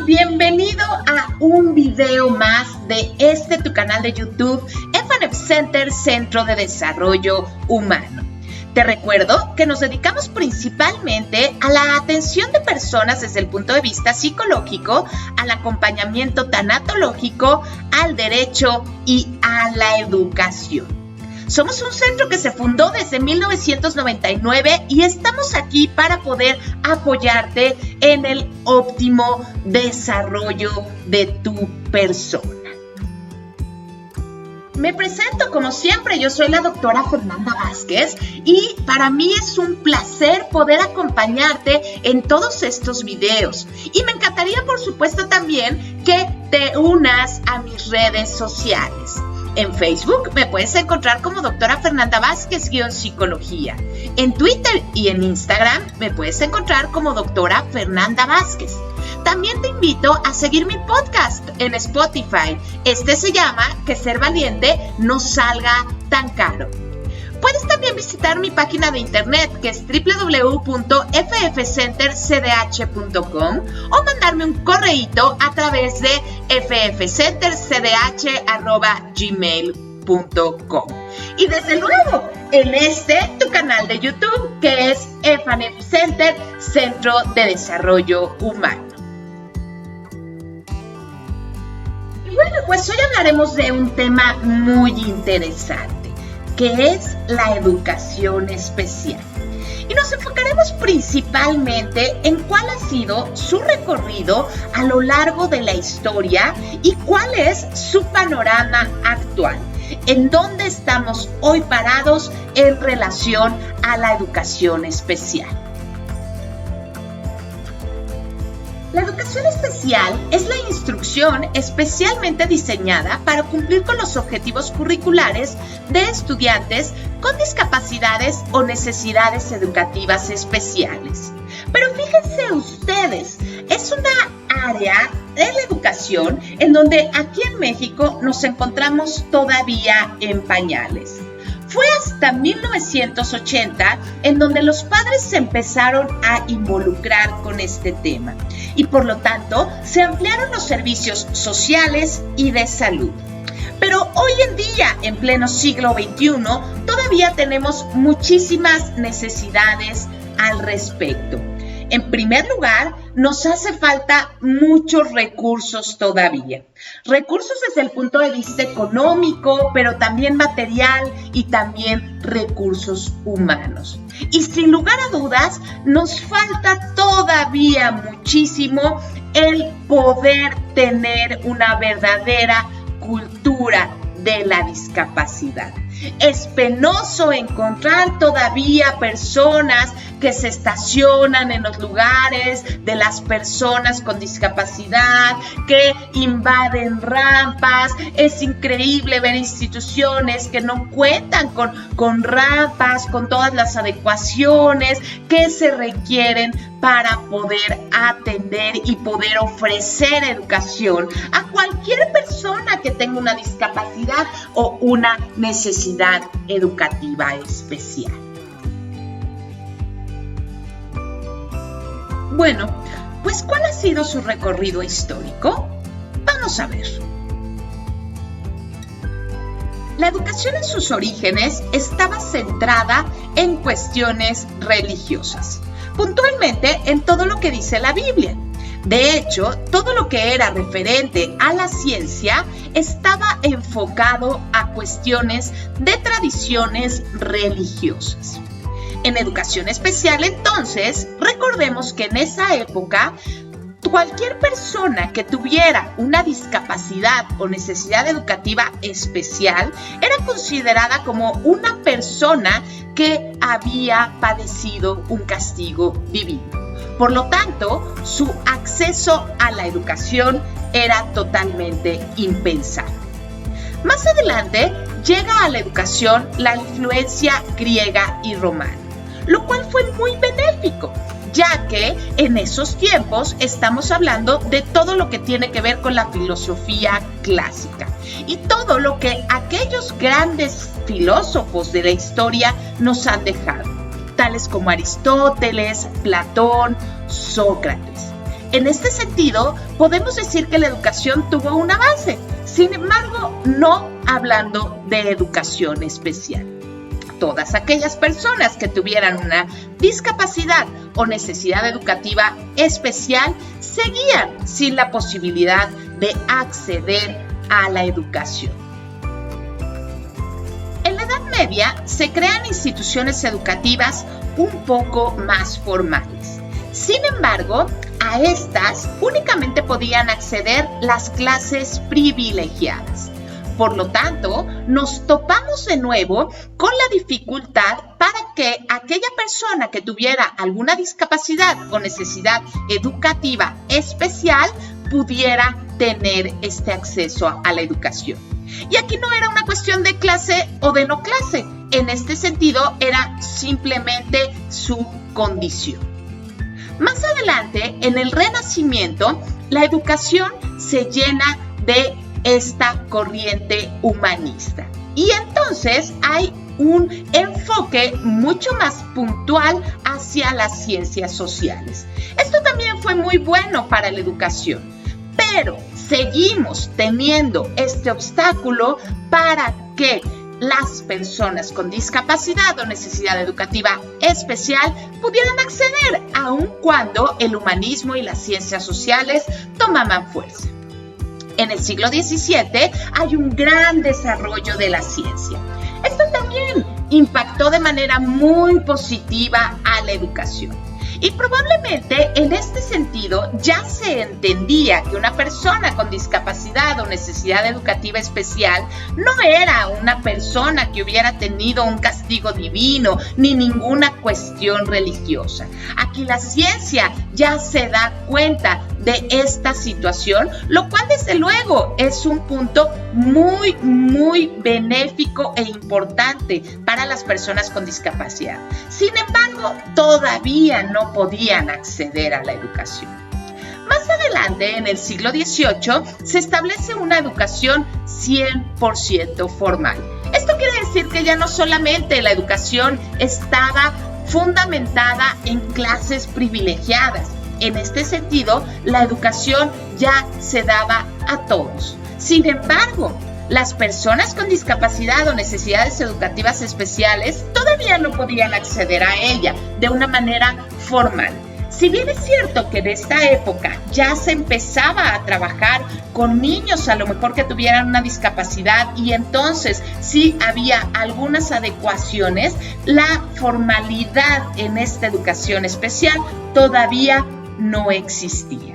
bienvenido a un video más de tu canal de YouTube, FNF Center, Centro de Desarrollo Humano. Te recuerdo que nos dedicamos principalmente a la atención de personas desde el punto de vista psicológico, al acompañamiento tanatológico, al derecho y a la educación. Somos un centro que se fundó desde 1999 y estamos aquí para poder apoyarte en el óptimo desarrollo de tu persona. Me presento como siempre, yo soy la doctora Fernanda Vázquez y para mí es un placer poder acompañarte en todos estos videos. Y me encantaría, por supuesto, también que te unas a mis redes sociales. En Facebook me puedes encontrar como doctora Fernanda Vázquez-psicología. En Twitter y en Instagram me puedes encontrar como doctora Fernanda Vázquez. También te invito a seguir mi podcast en Spotify. Este se llama Que ser valiente no salga tan caro. Puedes también visitar mi página de internet, que es www.ffcentercdh.com, o mandarme un correíto a través de ffcentercdh@gmail.com. Y desde luego, en tu canal de YouTube, que es FNF Center, Centro de Desarrollo Humano. Y bueno, pues hoy hablaremos de un tema muy interesante, que es la educación especial. Y nos enfocaremos principalmente en cuál ha sido su recorrido a lo largo de la historia y cuál es su panorama actual, en dónde estamos hoy parados en relación a la educación especial. La educación especial es la instrucción especialmente diseñada para cumplir con los objetivos curriculares de estudiantes con discapacidades o necesidades educativas especiales. Pero fíjense ustedes, es una área de la educación en donde aquí en México nos encontramos todavía en pañales. Fue hasta 1980 en donde los padres se empezaron a involucrar con este tema y por lo tanto se ampliaron los servicios sociales y de salud. Pero hoy en día, en pleno siglo XXI, todavía tenemos muchísimas necesidades al respecto. En primer lugar, nos hace falta muchos recursos todavía. Recursos desde el punto de vista económico, pero también material y también recursos humanos. Y sin lugar a dudas, nos falta todavía muchísimo el poder tener una verdadera cultura de la discapacidad. Es penoso encontrar todavía personas que se estacionan en los lugares de las personas con discapacidad, que invaden rampas. Es increíble ver instituciones que no cuentan con rampas, con todas las adecuaciones que se requieren para poder atender y poder ofrecer educación a cualquier persona que tenga una discapacidad o una necesidad educativa especial. Bueno, pues ¿cuál ha sido su recorrido histórico? Vamos a ver. La educación en sus orígenes estaba centrada en cuestiones religiosas, puntualmente en todo lo que dice la Biblia. De hecho, todo lo que era referente a la ciencia estaba enfocado a cuestiones de tradiciones religiosas. En educación especial, entonces, recordemos que en esa época, cualquier persona que tuviera una discapacidad o necesidad educativa especial era considerada como una persona que había padecido un castigo divino. Por lo tanto, su acceso a la educación era totalmente impensable. Más adelante, llega a la educación la influencia griega y romana, lo cual fue muy benéfico, ya que en esos tiempos estamos hablando de todo lo que tiene que ver con la filosofía clásica y todo lo que aquellos grandes filósofos de la historia nos han dejado, tales como Aristóteles, Platón, Sócrates. En este sentido, podemos decir que la educación tuvo un avance, sin embargo, no hablando de educación especial. Todas aquellas personas que tuvieran una discapacidad o necesidad educativa especial seguían sin la posibilidad de acceder a la educación. En la Edad Media se crean instituciones educativas un poco más formales. Sin embargo, a estas únicamente podían acceder las clases privilegiadas. Por lo tanto, nos topamos de nuevo con la dificultad para que aquella persona que tuviera alguna discapacidad o necesidad educativa especial pudiera tener este acceso a la educación. Y aquí no era una cuestión de clase o de no clase. En este sentido, era simplemente su condición. Más adelante, en el Renacimiento, la educación se llena de esta corriente humanista. Y entonces hay un enfoque mucho más puntual hacia las ciencias sociales. Esto también fue muy bueno para la educación, pero seguimos teniendo este obstáculo para que las personas con discapacidad o necesidad educativa especial pudieran acceder, aun cuando el humanismo y las ciencias sociales tomaban fuerza. En el siglo XVII hay un gran desarrollo de la ciencia. Esto también impactó de manera muy positiva a la educación. Y probablemente en este sentido ya se entendía que una persona con discapacidad o necesidad educativa especial no era una persona que hubiera tenido un castigo divino ni ninguna cuestión religiosa. Aquí la ciencia ya se da cuenta de esta situación, lo cual desde luego es un punto muy benéfico e importante para las personas con discapacidad. Sin embargo, todavía no podían acceder a la educación. Más adelante, en el siglo XVIII, se establece una educación 100% formal. Esto quiere decir que ya no solamente la educación estaba fundamentada en clases privilegiadas. En este sentido, la educación ya se daba a todos. Sin embargo, las personas con discapacidad o necesidades educativas especiales todavía no podían acceder a ella de una manera formal. Si bien es cierto que en esta época ya se empezaba a trabajar con niños a lo mejor que tuvieran una discapacidad y entonces sí había algunas adecuaciones, la formalidad en esta educación especial todavía no existía.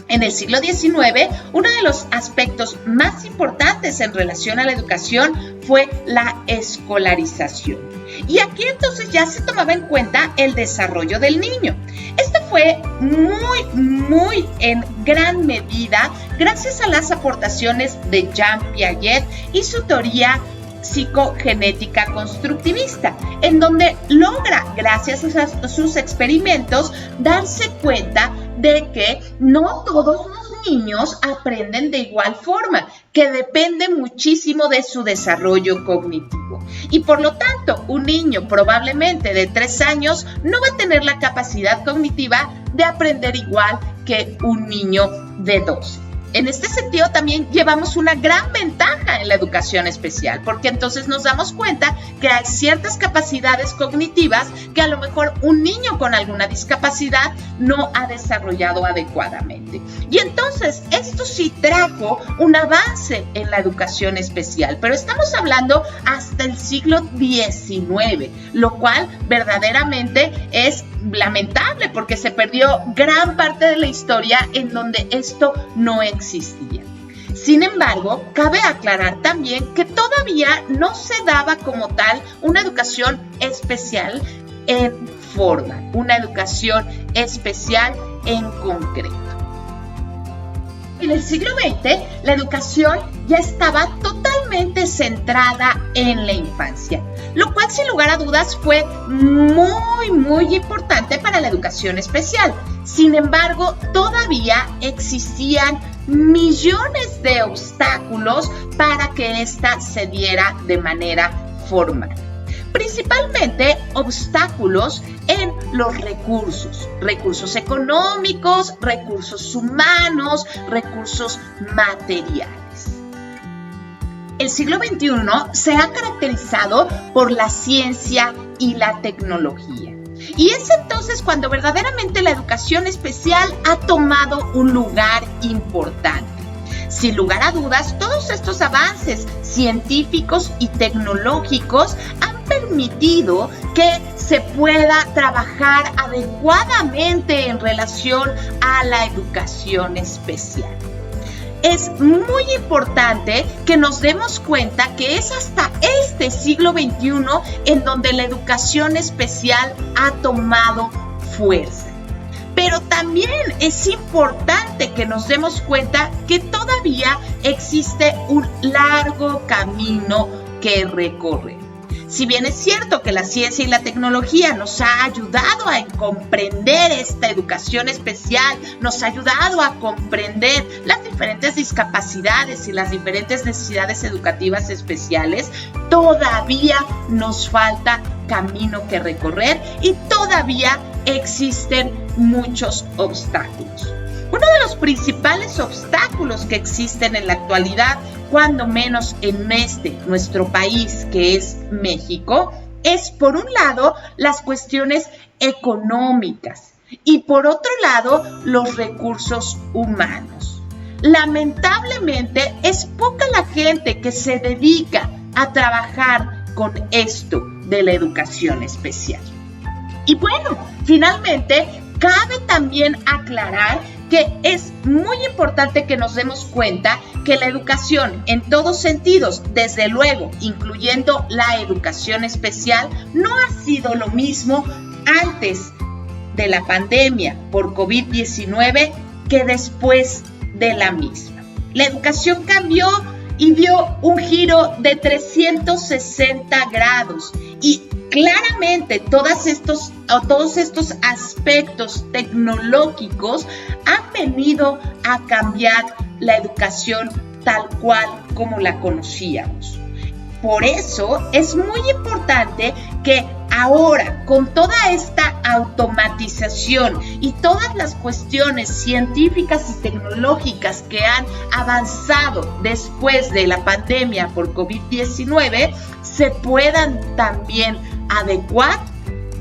En el siglo XIX, uno de los aspectos más importantes en relación a la educación fue la escolarización. Y aquí entonces ya se tomaba en cuenta el desarrollo del niño. Esto fue muy en gran medida gracias a las aportaciones de Jean Piaget y su teoría psicogenética constructivista, en donde logra, gracias a sus experimentos, darse cuenta de que no todos los niños aprenden de igual forma, que depende muchísimo de su desarrollo cognitivo. Y por lo tanto, un niño probablemente de 3 años no va a tener la capacidad cognitiva de aprender igual que un niño de 12. En este sentido también llevamos una gran ventaja en la educación especial, porque entonces nos damos cuenta que hay ciertas capacidades cognitivas que a lo mejor un niño con alguna discapacidad no ha desarrollado adecuadamente. Y entonces esto sí trajo un avance en la educación especial, pero estamos hablando hasta el siglo XIX, lo cual verdaderamente es lamentable porque se perdió gran parte de la historia en donde esto no existía. Sin embargo, cabe aclarar también que todavía no se daba como tal una educación especial en forma, una educación especial en concreto. En el siglo XX, la educación ya estaba totalmente centrada en la infancia, lo cual sin lugar a dudas fue muy importante para la educación especial. Sin embargo, todavía existían millones de obstáculos para que ésta se diera de manera formal. Principalmente obstáculos en los recursos económicos, recursos humanos, recursos materiales. El siglo XXI se ha caracterizado por la ciencia y la tecnología. Y es entonces cuando verdaderamente la educación especial ha tomado un lugar importante. Sin lugar a dudas, todos estos avances científicos y tecnológicos han permitido que se pueda trabajar adecuadamente en relación a la educación especial. Es muy importante que nos demos cuenta que es hasta este siglo XXI en donde la educación especial ha tomado fuerza. Pero también es importante que nos demos cuenta que todavía existe un largo camino que recorrer. Si bien es cierto que la ciencia y la tecnología nos ha ayudado a comprender esta educación especial, nos ha ayudado a comprender las diferentes discapacidades y las diferentes necesidades educativas especiales, todavía nos falta camino que recorrer y todavía existen muchos obstáculos. Uno de los principales obstáculos que existen en la actualidad, cuando menos en nuestro país, que es México, es por un lado las cuestiones económicas y por otro lado los recursos humanos. Lamentablemente es poca la gente que se dedica a trabajar con esto de la educación especial. Y bueno, finalmente cabe también aclarar que es muy importante que nos demos cuenta que la educación en todos sentidos, desde luego, incluyendo la educación especial, no ha sido lo mismo antes de la pandemia por COVID-19 que después de la misma. La educación cambió y dio un giro de 360 grados y claramente todos estos aspectos tecnológicos han venido a cambiar la educación tal cual como la conocíamos. Por eso es muy importante que ahora, con toda esta automatización y todas las cuestiones científicas y tecnológicas que han avanzado después de la pandemia por COVID-19, se puedan también adecuar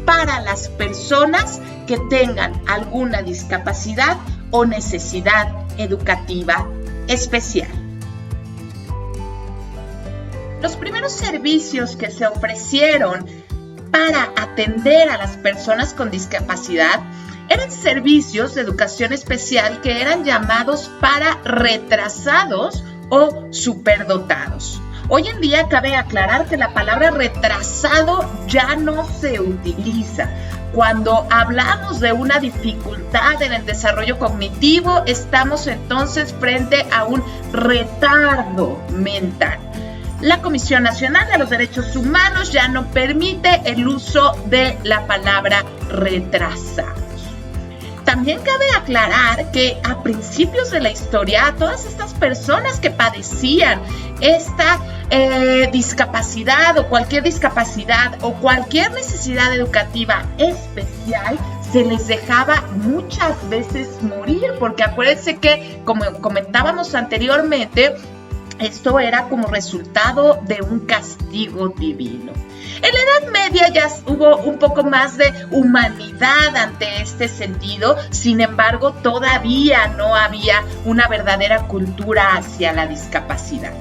para las personas que tengan alguna discapacidad o necesidad educativa especial. Los primeros servicios que se ofrecieron para atender a las personas con discapacidad eran servicios de educación especial que eran llamados para retrasados o superdotados. Hoy en día cabe aclarar que la palabra retrasado ya no se utiliza. Cuando hablamos de una dificultad en el desarrollo cognitivo, estamos entonces frente a un retardo mental. La Comisión Nacional de los Derechos Humanos ya no permite el uso de la palabra retrasados. También cabe aclarar que a principios de la historia, todas estas personas que padecían esta discapacidad o cualquier discapacidad o cualquier necesidad educativa especial, se les dejaba muchas veces morir, porque acuérdense que, como comentábamos anteriormente, esto era como resultado de un castigo divino. En la Edad Media ya hubo un poco más de humanidad ante este sentido, sin embargo, todavía no había una verdadera cultura hacia la discapacidad.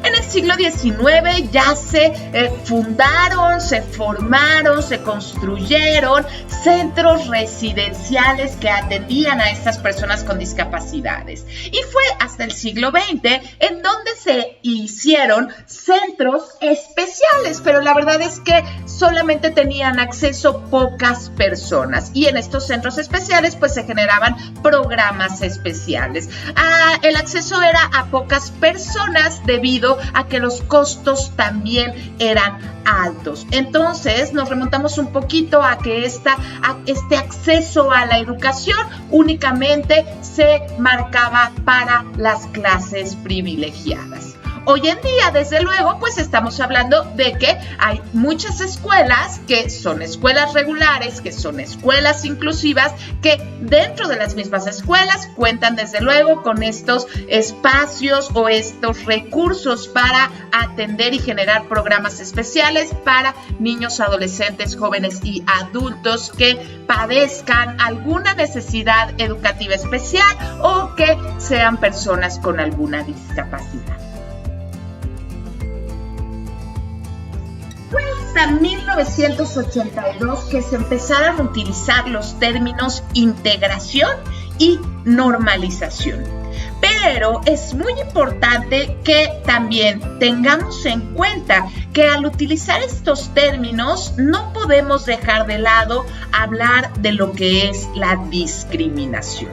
En el siglo XIX ya se fundaron, se formaron, se construyeron centros residenciales que atendían a estas personas con discapacidades. Y fue hasta el siglo XX en donde se hicieron centros especiales, pero la verdad es que solamente tenían acceso pocas personas. Y en estos centros especiales pues se generaban programas especiales. El acceso era a pocas personas debido a que los costos también eran altos. Entonces nos remontamos un poquito a que este acceso a la educación únicamente se marcaba para las clases privilegiadas. Hoy en día, desde luego, pues estamos hablando de que hay muchas escuelas que son escuelas regulares, que son escuelas inclusivas, que dentro de las mismas escuelas cuentan desde luego con estos espacios o estos recursos para atender y generar programas especiales para niños, adolescentes, jóvenes y adultos que padezcan alguna necesidad educativa especial o que sean personas con alguna discapacidad. Fue hasta 1982 que se empezaron a utilizar los términos integración y normalización. Pero es muy importante que también tengamos en cuenta que al utilizar estos términos no podemos dejar de lado hablar de lo que es la discriminación.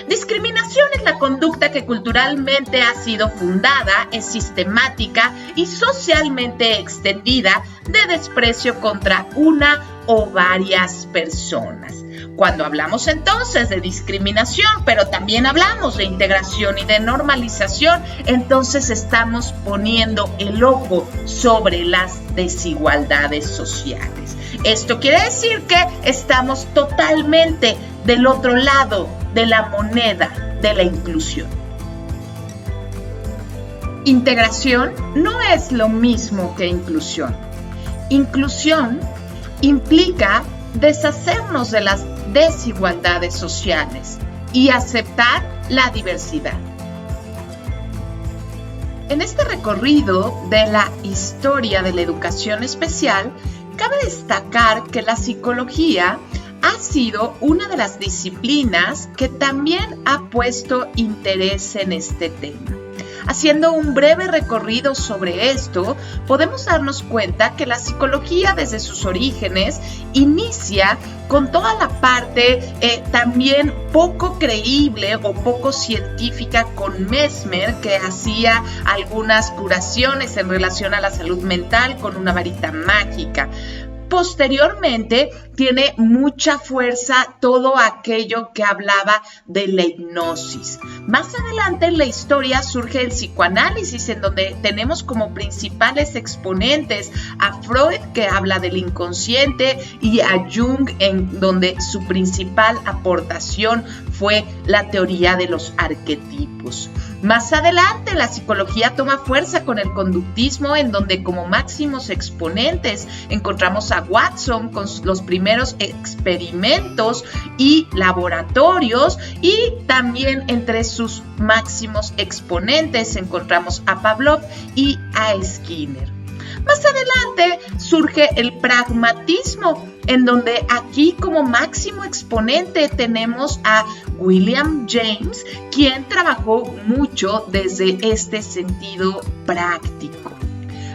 Discriminación es la conducta que culturalmente ha sido fundada, es sistemática y socialmente extendida de desprecio contra una o varias personas. Cuando hablamos entonces de discriminación, pero también hablamos de integración y de normalización, entonces estamos poniendo el ojo sobre las desigualdades sociales. Esto quiere decir que estamos totalmente del otro lado de la moneda de la inclusión. Integración no es lo mismo que inclusión. Inclusión implica deshacernos de las desigualdades sociales y aceptar la diversidad. En este recorrido de la historia de la educación especial, cabe destacar que la psicología ha sido una de las disciplinas que también ha puesto interés en este tema. Haciendo un breve recorrido sobre esto, podemos darnos cuenta que la psicología desde sus orígenes inicia con toda la parte también poco creíble o poco científica con Mesmer, que hacía algunas curaciones en relación a la salud mental con una varita mágica. Posteriormente tiene mucha fuerza todo aquello que hablaba de la hipnosis. Más adelante en la historia surge el psicoanálisis, en donde tenemos como principales exponentes a Freud, que habla del inconsciente, y a Jung, en donde su principal aportación fue la teoría de los arquetipos. Más adelante, la psicología toma fuerza con el conductismo, en donde como máximos exponentes encontramos a Watson con los primeros experimentos y laboratorios, y también entre sus máximos exponentes encontramos a Pavlov y a Skinner. Más adelante surge el pragmatismo, en donde aquí como máximo exponente tenemos a William James, quien trabajó mucho desde este sentido práctico.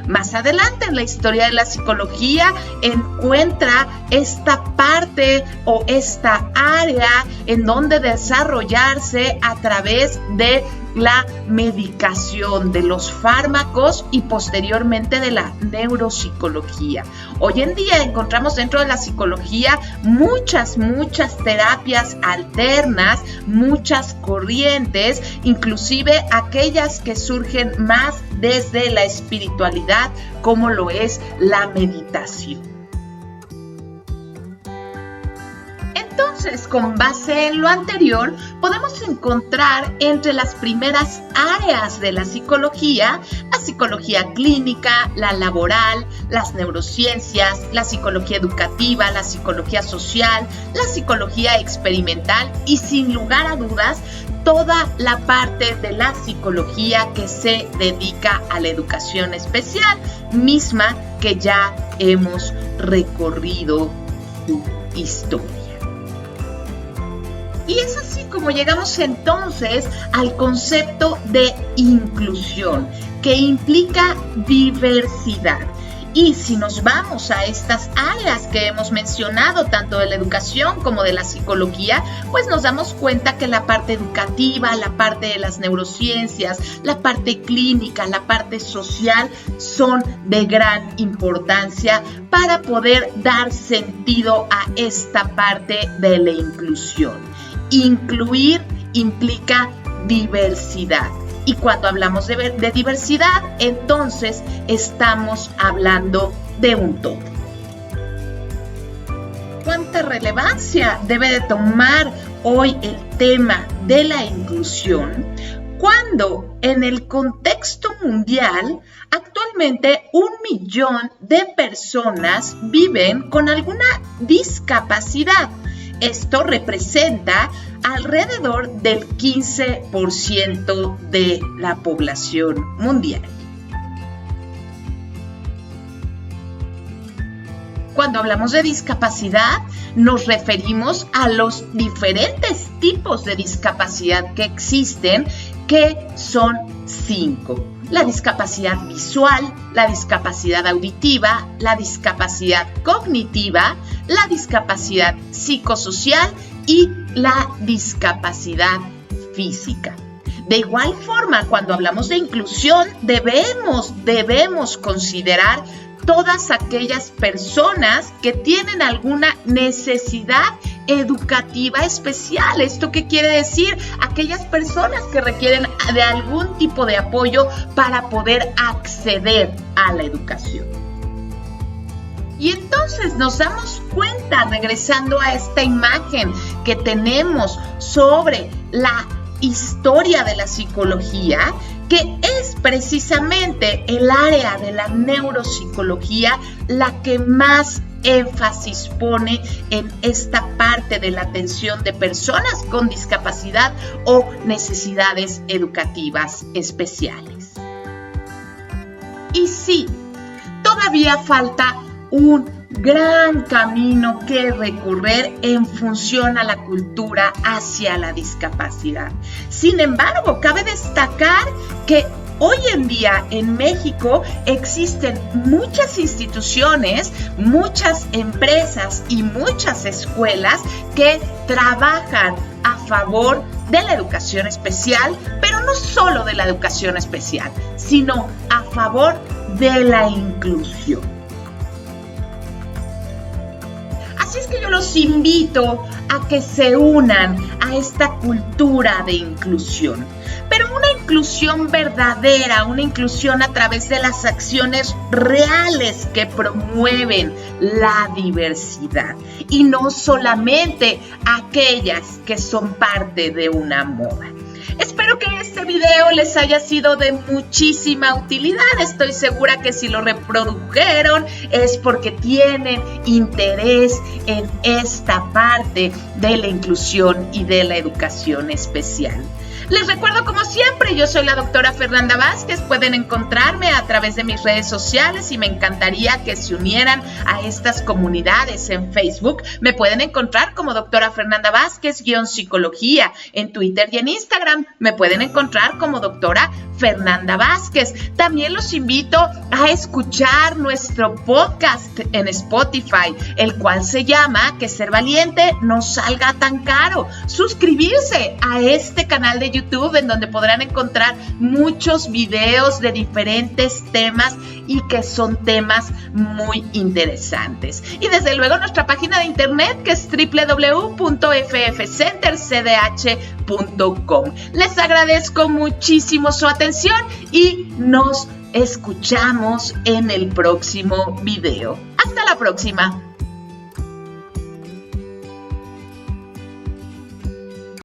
Más adelante en la historia de la psicología encuentra esta parte o esta área en donde desarrollarse a través de la medicación, de los fármacos y posteriormente de la neuropsicología. Hoy en día encontramos dentro de la psicología muchas terapias alternas, muchas corrientes, inclusive aquellas que surgen más desde la espiritualidad, como lo es la meditación. Entonces, con base en lo anterior, podemos encontrar entre las primeras áreas de la psicología clínica, la laboral, las neurociencias, la psicología educativa, la psicología social, la psicología experimental y, sin lugar a dudas, toda la parte de la psicología que se dedica a la educación especial, misma que ya hemos recorrido su historia. Y es así como llegamos entonces al concepto de inclusión, que implica diversidad. Y si nos vamos a estas áreas que hemos mencionado, tanto de la educación como de la psicología, pues nos damos cuenta que la parte educativa, la parte de las neurociencias, la parte clínica, la parte social son de gran importancia para poder dar sentido a esta parte de la inclusión. Incluir implica diversidad Y cuando hablamos de diversidad, entonces estamos hablando de un todo. ¿Cuánta relevancia debe de tomar hoy el tema de la inclusión cuando en el contexto mundial actualmente 1 millón de personas viven con alguna discapacidad? Esto representa alrededor del 15% de la población mundial. Cuando hablamos de discapacidad, nos referimos a los diferentes tipos de discapacidad que existen, que son 5. La discapacidad visual, la discapacidad auditiva, la discapacidad cognitiva, la discapacidad psicosocial y la discapacidad física. De igual forma, cuando hablamos de inclusión, debemos considerar todas aquellas personas que tienen alguna necesidad educativa especial. ¿Esto qué quiere decir? Aquellas personas que requieren de algún tipo de apoyo para poder acceder a la educación. Y entonces nos damos cuenta, regresando a esta imagen que tenemos sobre la historia de la psicología, que es precisamente el área de la neuropsicología la que más énfasis pone en esta parte de la atención de personas con discapacidad o necesidades educativas especiales. Y sí, todavía falta un gran camino que recorrer en función a la cultura hacia la discapacidad. Sin embargo, cabe destacar que hoy en día en México existen muchas instituciones, muchas empresas y muchas escuelas que trabajan a favor de la educación especial, pero no solo de la educación especial, sino a favor de la inclusión. Así es que yo los invito a que se unan a esta cultura de inclusión, pero una inclusión verdadera, una inclusión a través de las acciones reales que promueven la diversidad y no solamente aquellas que son parte de una moda. Espero que este video les haya sido de muchísima utilidad. Estoy segura que si lo reprodujeron es porque tienen interés en esta parte de la inclusión y de la educación especial. Les recuerdo, como siempre, yo soy la doctora Fernanda Vázquez. Pueden encontrarme a través de mis redes sociales y me encantaría que se unieran a estas comunidades en Facebook. Me pueden encontrar como doctora Fernanda Vázquez _psicología en Twitter y en Instagram. Me pueden encontrar como doctora Fernanda Vázquez. También los invito a escuchar nuestro podcast en Spotify, el cual se llama Que ser valiente no salga tan caro. Suscribirse a este canal de YouTube, en donde podrán encontrar muchos videos de diferentes temas y que son temas muy interesantes. Y desde luego nuestra página de internet, que es www.ffcentercdh.com. Les agradezco muchísimo su atención y nos escuchamos en el próximo video. Hasta la próxima.